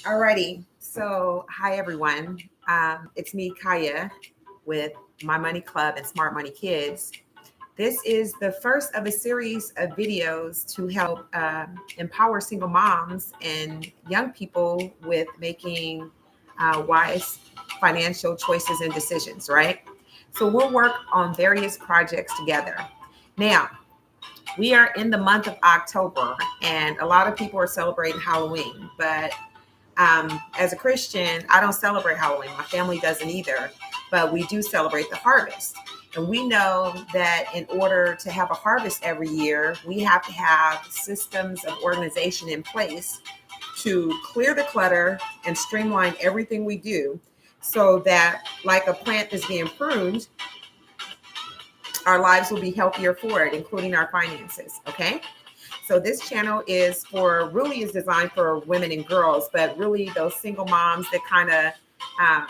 Alrighty. So, hi everyone. It's me, Kaya, with My Money Club and Smart Money Kids. This is the first of a series of videos to help empower single moms and young people with making wise financial choices and decisions, right? So, we'll work on various projects together. Now, we are in the month of October, and a lot of people are celebrating Halloween, but as a Christian, I don't celebrate Halloween. My family doesn't either, but we do celebrate the harvest. And we know that in order to have a harvest every year, we have to have systems of organization in place to clear the clutter and streamline everything we do so that, like a plant is being pruned, our lives will be healthier for it, including our finances. Okay. So this channel really is designed for women and girls, but really those single moms that kind of um,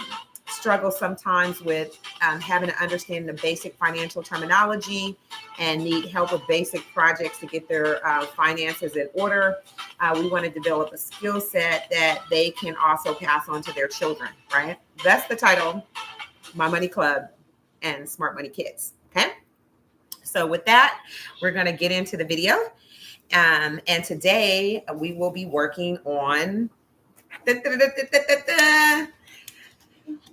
struggle sometimes with having to understand the basic financial terminology and need help with basic projects to get their finances in order. We want to develop a skill set that they can also pass on to their children, right? That's the title, My Money Club and Smart Money Kids. Okay. So with that, we're going to get into the video. And today we will be working on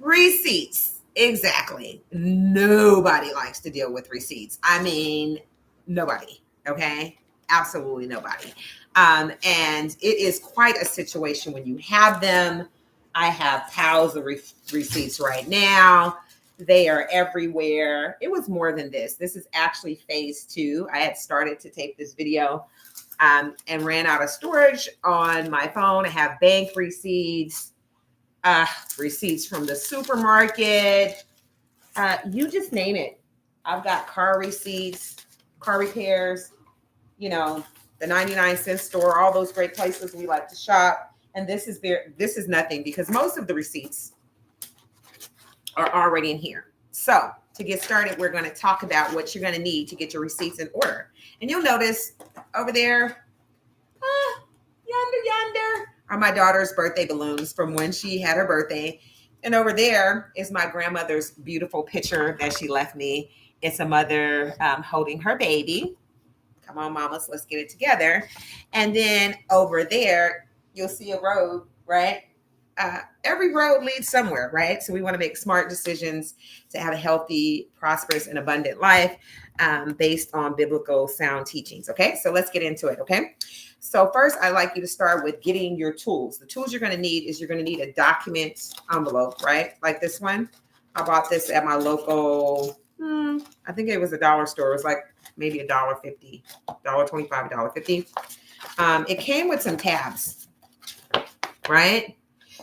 receipts. Exactly. Nobody likes to deal with receipts. I mean, nobody. Okay. Absolutely nobody. And it is quite a situation when you have them. I have piles of receipts right now. They are everywhere. It was more than this. This is actually phase two. I had started to tape this video and ran out of storage on my phone. I have bank receipts, receipts from the supermarket. You just name it. I've got car receipts, car repairs, you know, the 99-cent store, all those great places we like to shop. And this is nothing because most of the receipts are already in here. So to get started, we're going to talk about what you're going to need to get your receipts in order. And you'll notice over there, yonder are my daughter's birthday balloons from when she had her birthday. And over there is my grandmother's beautiful picture that she left me. It's a mother holding her baby. Come on, mamas, let's get it together. And then over there, you'll see a road, right? Every road leads somewhere, right? So we want to make smart decisions to have a healthy, prosperous, and abundant life based on biblical sound teachings. Okay, so let's get into it. Okay, so first, I'd like you to start with getting your tools. The tools you're going to need is you're going to need a document envelope, right? Like this one. I bought this at my local. I think it was a dollar store. It was like maybe $1.50, $1.25, $1.50. It came with some tabs, right?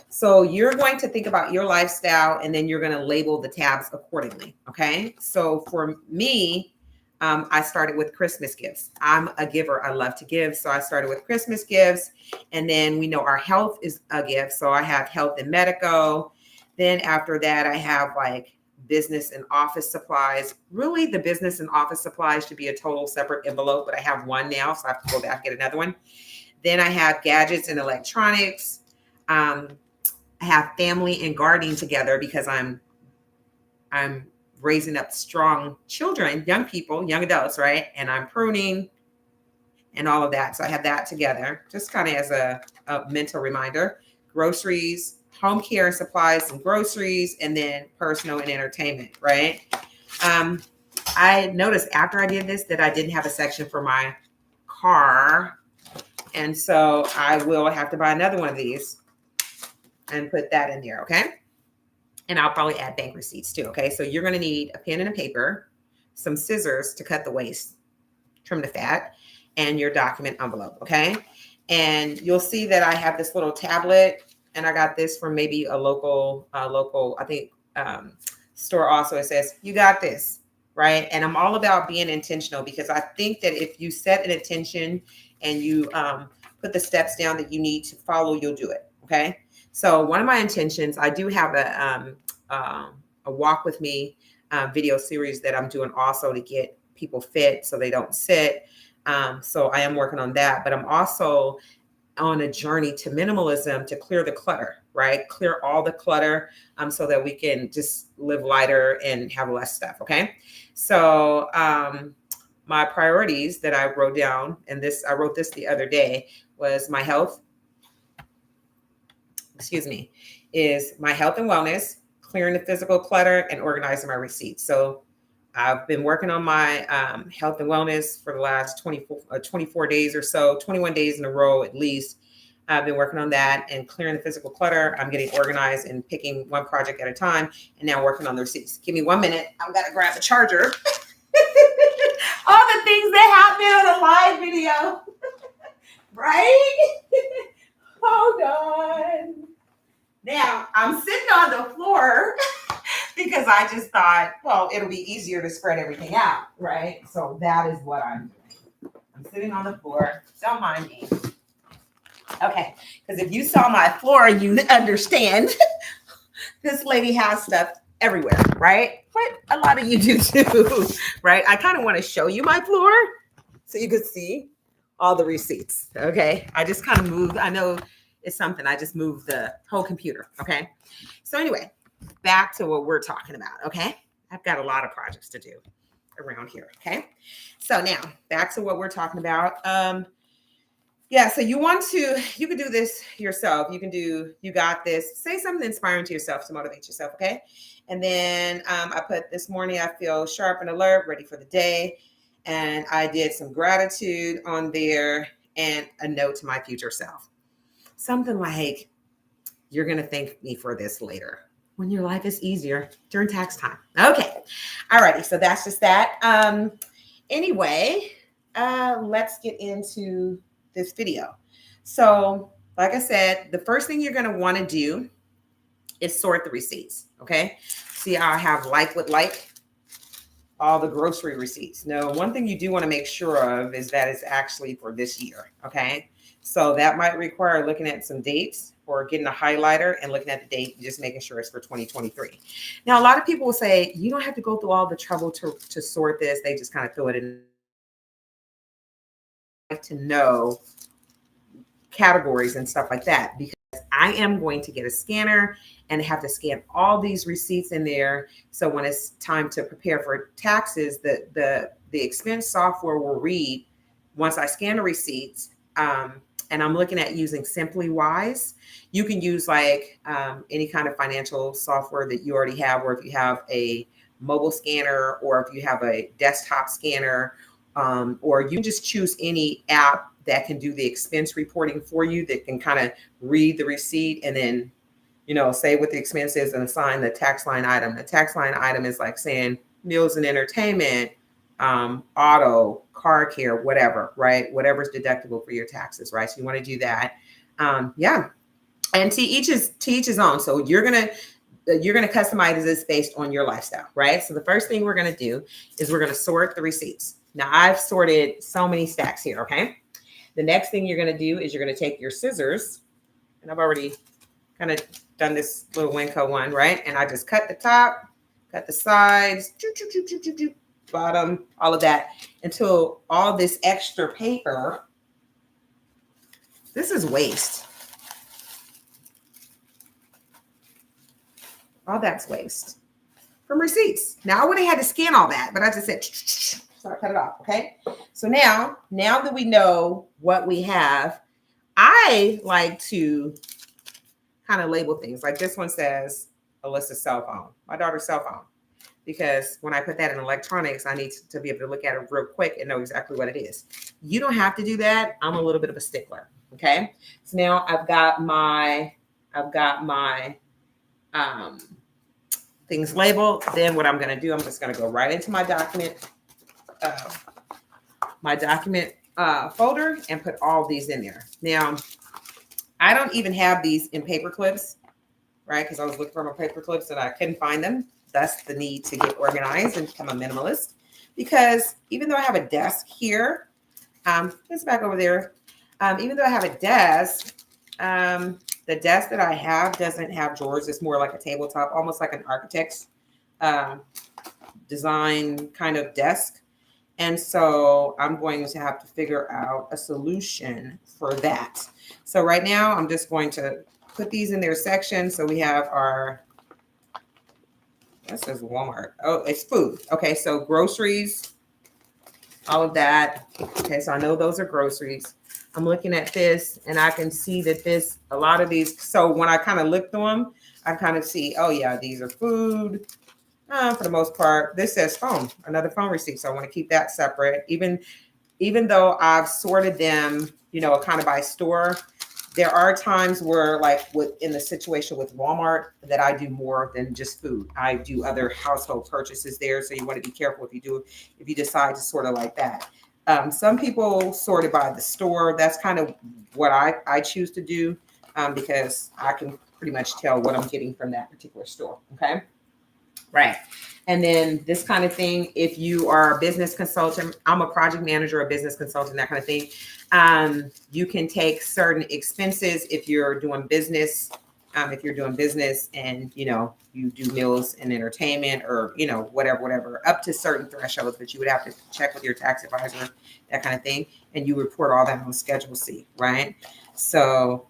So you're going to think about your lifestyle and then you're going to label the tabs accordingly. Okay. So for me, I started with Christmas gifts. I'm a giver. I love to give. So I started with Christmas gifts. And then we know our health is a gift. So I have health and medical. Then after that, I have like business and office supplies. Really, the business and office supplies should be a total separate envelope, but I have one now. So I have to go back and get another one. Then I have gadgets and electronics. I have family and gardening together because I'm raising up strong children, young people, young adults, right? And I'm pruning and all of that. So I have that together, just kind of as a mental reminder. Groceries, home care supplies and groceries, and then personal and entertainment, right? I noticed after I did this that I didn't have a section for my car. And so I will have to buy another one of these and put that in there, okay? And I'll probably add bank receipts too, okay? So you're gonna need a pen and a paper, some scissors to cut the waste, trim the fat, and your document envelope, okay? And you'll see that I have this little tablet, and I got this from maybe a local, I think, store also. It says, you got this, right? And I'm all about being intentional because I think that if you set an intention and you put the steps down that you need to follow, you'll do it, okay? So one of my intentions, I do have a walk with me video series that I'm doing also to get people fit so they don't sit. So I am working on that, but I'm also on a journey to minimalism to clear the clutter, right? Clear all the clutter so that we can just live lighter and have less stuff. Okay. So my priorities that I wrote down, and I wrote this the other day, was my health, is my health and wellness, clearing the physical clutter, and organizing my receipts. So I've been working on my health and wellness for the last 24 days or so, 21 days in a row at least. I've been working on that and clearing the physical clutter. I'm getting organized and picking one project at a time, and now working on the receipts. Give me 1 minute. I've got to grab the charger. All the things that happen on a live video, right? Hold on. Now, I'm sitting on the floor because I just thought, well, it'll be easier to spread everything out, right? So that is what I'm doing. I'm sitting on the floor. Don't mind me. Okay, because if you saw my floor, you understand this lady has stuff everywhere, right? But a lot of you do too, right? I kind of want to show you my floor so you could see all the receipts, okay? I just kind of moved. I know it's something. I just moved the whole computer, okay? So anyway, back to what we're talking about, okay? I've got a lot of projects to do around here, okay? So now, back to what we're talking about. Yeah, so you can do this yourself. You got this. Say something inspiring to yourself to motivate yourself, okay? And then I put this morning, I feel sharp and alert, ready for the day. And I did some gratitude on there and a note to my future self. Something like, you're going to thank me for this later when your life is easier during tax time. Okay. All righty. So that's just that. Anyway, let's get into this video. So like I said, the first thing you're going to want to do is sort the receipts. Okay. See how I have like with like all the grocery receipts. Now, one thing you do want to make sure of is that it's actually for this year. Okay. So that might require looking at some dates or getting a highlighter and looking at the date, just making sure it's for 2023. Now, a lot of people will say, you don't have to go through all the trouble to sort this. They just kind of throw it in. To know categories and stuff like that, because I am going to get a scanner and have to scan all these receipts in there. So when it's time to prepare for taxes, the expense software will read once I scan the receipts. And I'm looking at using Simply Wise. You can use like any kind of financial software that you already have, or if you have a mobile scanner, or if you have a desktop scanner, or you can just choose any app that can do the expense reporting for you, that can kind of read the receipt and then, say what the expense is and assign the tax line item. The tax line item is like saying meals and entertainment, auto, car care, whatever, right? Whatever's deductible for your taxes, right? So you want to do that. Yeah. And to each his own. So you're going to customize this based on your lifestyle, right? So the first thing we're going to do is we're going to sort the receipts. Now I've sorted so many stacks here. Okay. The next thing you're going to do is you're going to take your scissors, and I've already kind of done this little Winco one, right? And I just cut the top, cut the sides, bottom, all of that, until all this extra paper, this is waste. All that's waste from receipts. Now I would have had to scan all that, but I just said, so I cut it off, okay? So now that we know what we have, I like to kind of label things. Like this one says Alyssa's cell phone, my daughter's cell phone. Because when I put that in electronics, I need to be able to look at it real quick and know exactly what it is. You don't have to do that. I'm a little bit of a stickler, okay? So now I've got my things labeled. Then what I'm going to do, I'm just going to go right into my document folder and put all these in there. Now, I don't even have these in paper clips, right? Because I was looking for my paper clips and I couldn't find them. Thus the need to get organized and become a minimalist. Because even though I have a desk here, it's back over there. Even though I have a desk, the desk that I have doesn't have drawers. It's more like a tabletop, almost like an architect's design kind of desk. And so I'm going to have to figure out a solution for that. So right now I'm just going to put these in their section. So we have our, that says Walmart. Oh, it's food. Okay, so groceries, all of that. Okay, so I know those are groceries. I'm looking at this and I can see that a lot of these, so when I kind of look through them, I kind of see, oh yeah, these are food. For the most part, this says phone, another phone receipt. So I want to keep that separate. Even though I've sorted them, kind of by store, there are times where, like in the situation with Walmart, that I do more than just food. I do other household purchases there. So you want to be careful if you decide to sort of like that. Some people sort it by the store. That's kind of what I choose to do, because I can pretty much tell what I'm getting from that particular store. Okay. Right. And then this kind of thing, if you are a business consultant, I'm a project manager, a business consultant, that kind of thing. You can take certain expenses if you're doing business. And, you do meals and entertainment or, whatever, up to certain thresholds, but you would have to check with your tax advisor, that kind of thing. And you report all that on Schedule C, right? So,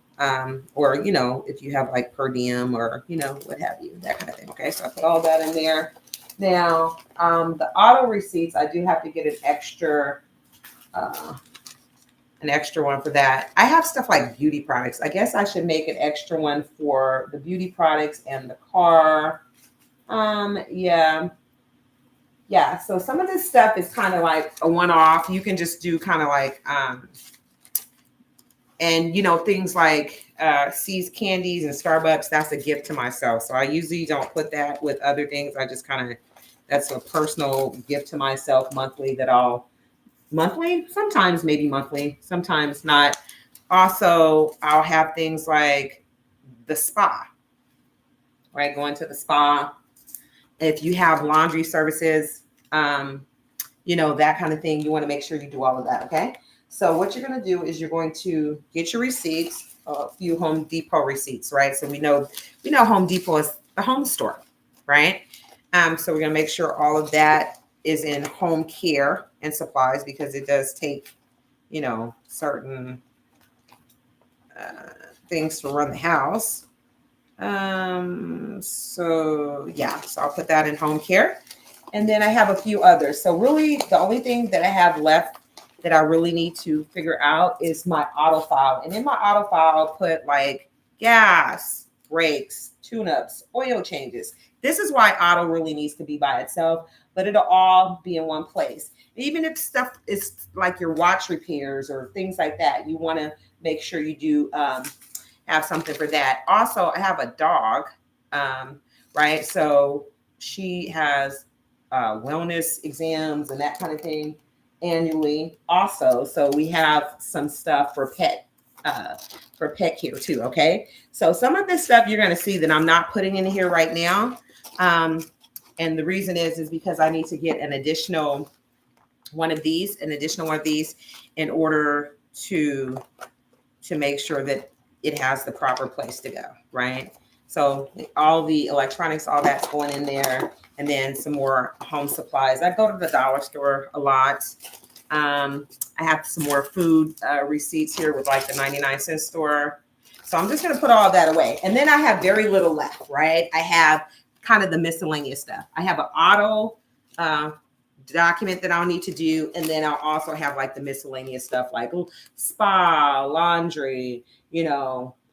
or, if you have like per diem or, what have you, that kind of thing. Okay. So I put all that in there. Now, the auto receipts, I do have to get an extra one for that. I have stuff like beauty products. I guess I should make an extra one for the beauty products and the car. Yeah. So some of this stuff is kind of like a one-off. You can just do kind of like, and things like C's candies and Starbucks, that's a gift to myself. So I usually don't put that with other things. I just that's a personal gift to myself monthly sometimes maybe monthly, sometimes not. Also, I'll have things like the spa, right? Going to the spa. If you have laundry services, that kind of thing, you want to make sure you do all of that. Okay. So what you're going to do is you're going to get your receipts, a few Home Depot receipts, right? So we know Home Depot is the home store, right? So we're going to make sure all of that is in home care and supplies, because it does take, certain things to run the house. So I'll put that in home care. And then I have a few others. So really the only thing that I have left that I really need to figure out is my auto file. And in my auto file, I'll put like gas, brakes, tune-ups, oil changes. This is why auto really needs to be by itself, but it'll all be in one place. Even if stuff is like your watch repairs or things like that, you want to make sure you do have something for that. Also, I have a dog, right? So she has wellness exams and that kind of thing annually also. So we have some stuff for pet care too. Okay. So some of this stuff you're going to see that I'm not putting in here right now. And the reason is because I need to get an additional one of these in order to make sure that it has the proper place to go. Right. So all the electronics, all that's going in there. And then some more home supplies. I go to the dollar store a lot. I have some more food receipts here with like the 99-cent store. So I'm just going to put all that away. And then I have very little left, right? I have kind of the miscellaneous stuff. I have an auto document that I'll need to do. And then I'll also have like the miscellaneous stuff like spa, laundry,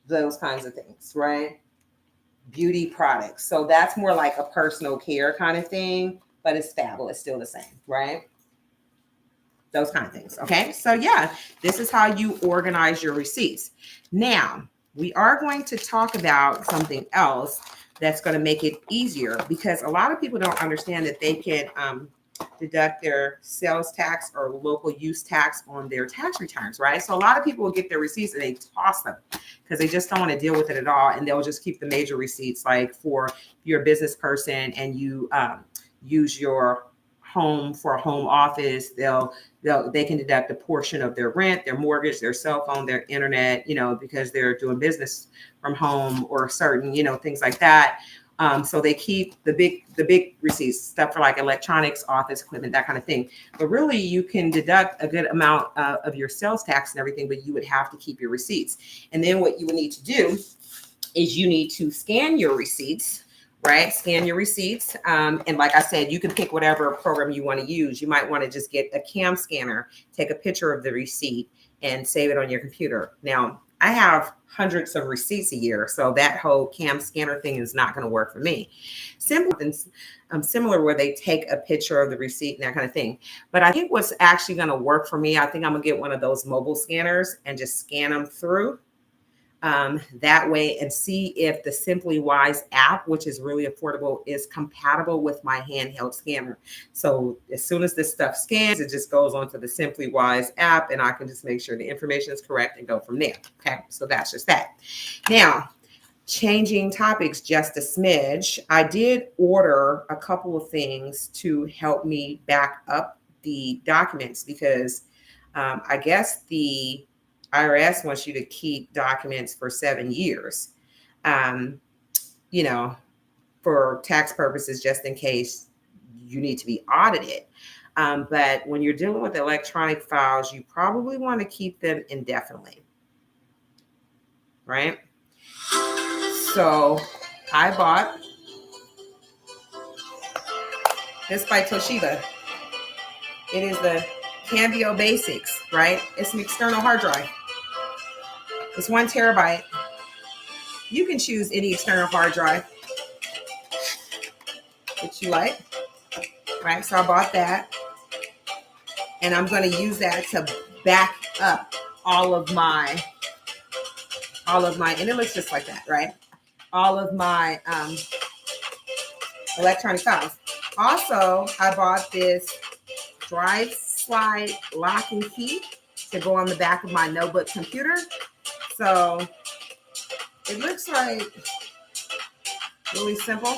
those kinds of things, right? Beauty products. So that's more like a personal care kind of thing, but it's fabulous, still the same, right? Those kind of things. Okay. So this is how you organize your receipts. Now we are going to talk about something else that's going to make it easier, because a lot of people don't understand that they can deduct their sales tax or local use tax on their tax returns, right? So a lot of people will get their receipts and they toss them because they just don't want to deal with it at all. And they'll just keep the major receipts, like for your business person and you use your home for a home office, they can deduct a portion of their rent, their mortgage, their cell phone, their internet, because they're doing business from home or certain, things like that. So they keep the big receipts, stuff for like electronics, office equipment, that kind of thing. But really, you can deduct a good amount of your sales tax and everything, but you would have to keep your receipts. And then what you would need to do is you need to scan your receipts, right? Scan your receipts. And like I said, you can pick whatever program you want to use. You might want to just get a cam scanner, take a picture of the receipt, and save it on your computer. Now, I have hundreds of receipts a year, so that whole cam scanner thing is not going to work for me. Similar where they take a picture of the receipt and that kind of thing. But I think what's actually going to work for me, I think I'm going to get one of those mobile scanners and just scan them through. That way, and see if the Simply Wise app, which is really affordable, is compatible with my handheld scanner. So as soon as this stuff scans, it just goes onto the Simply Wise app, and I can just make sure the information is correct and go from there. Okay, so that's just that. Now, changing topics just a smidge, I did order a couple of things to help me back up the documents because I guess the IRS wants you to keep documents for 7 years, for tax purposes, just in case you need to be audited. But when you're dealing with electronic files, you probably want to keep them indefinitely, right? So I bought this by Toshiba. It is the Cambio Basics, right? It's an external hard drive. It's 1 terabyte. You can choose any external hard drive that you like, right? So I bought that, and I'm going to use that to back up all of my, and it looks just like that, right? All of my electronic files. Also, I bought this drive slide lock and key to go on the back of my notebook computer. So it looks like really simple,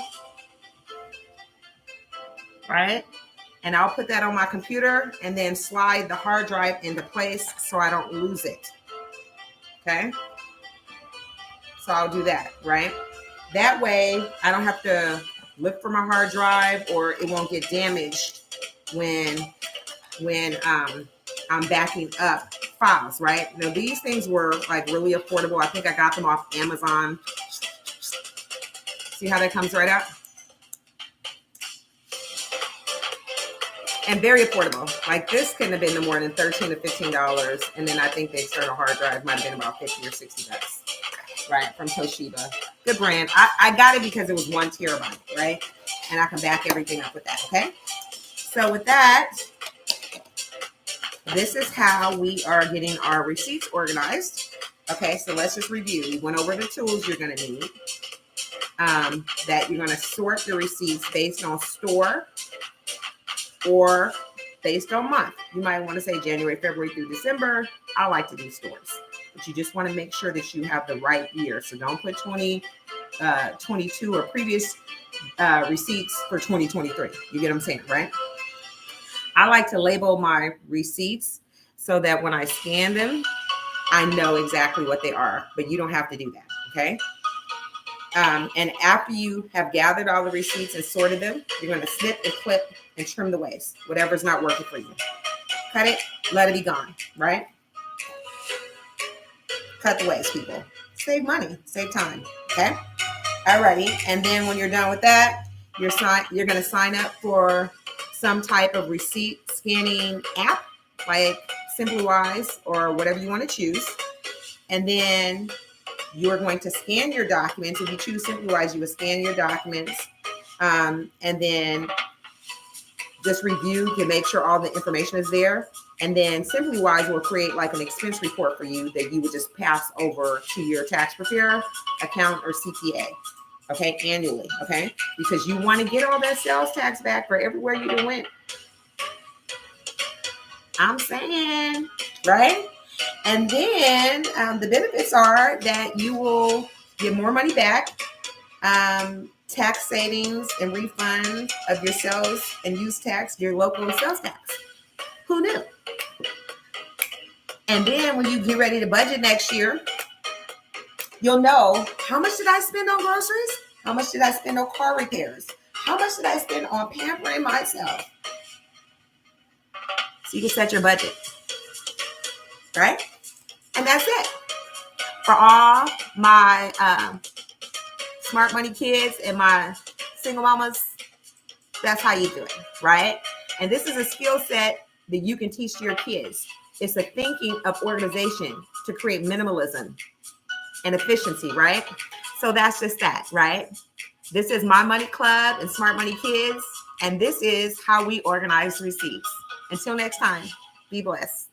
right? And I'll put that on my computer and then slide the hard drive into place so I don't lose it. Okay. So I'll do that, right? That way I don't have to look for my hard drive, or it won't get damaged when I'm backing up files, right? Now these things were like really affordable. I think I got them off Amazon. See how that comes right out? And very affordable. Like this couldn't have been no more than $13 to $15. And then I think the external hard drive might have been about $50 or $60, right? From Toshiba. Good brand. I got it because it was 1 terabyte, right? And I can back everything up with that, okay? So with that, this is how we are getting our receipts organized. Okay, so let's just review. We went over the tools you're going to need. That you're going to sort the receipts based on store or based on month. You might want to say January, February through December. I like to do stores, but you just want to make sure that you have the right year. So don't put 2022 or previous receipts for 2023. You get what I'm saying, right? I like to label my receipts so that when I scan them, I know exactly what they are, but you don't have to do that, okay? And after you have gathered all the receipts and sorted them, you're going to snip and clip and trim the waste, whatever's not working for you. Cut it, let it be gone, right? Cut the waste, people. Save money, save time, okay? Alrighty, and then when you're done with that, you're going to sign up for some type of receipt scanning app like Simply Wise or whatever you want to choose. And then you're going to scan your documents. If you choose Simply Wise, you will scan your documents and then just review to make sure all the information is there. And then Simply Wise will create like an expense report for you that you would just pass over to your tax preparer, accountant, or CPA. Okay, annually, okay? Because you want to get all that sales tax back for everywhere you went. I'm saying, right? And then the benefits are that you will get more money back, tax savings and refunds of your sales and use tax, your local sales tax. Who knew? And then when you get ready to budget next year, you'll know, how much did I spend on groceries? How much did I spend on car repairs? How much did I spend on pampering myself? So you can set your budget, right? And that's it. For all my smart money kids and my single mamas, that's how you do it, right? And this is a skill set that you can teach to your kids. It's a thinking of organization to create minimalism and efficiency, right? So that's just that, right? This is My Money Club and Smart Money Kids, and this is how we organize receipts. Until next time, be blessed.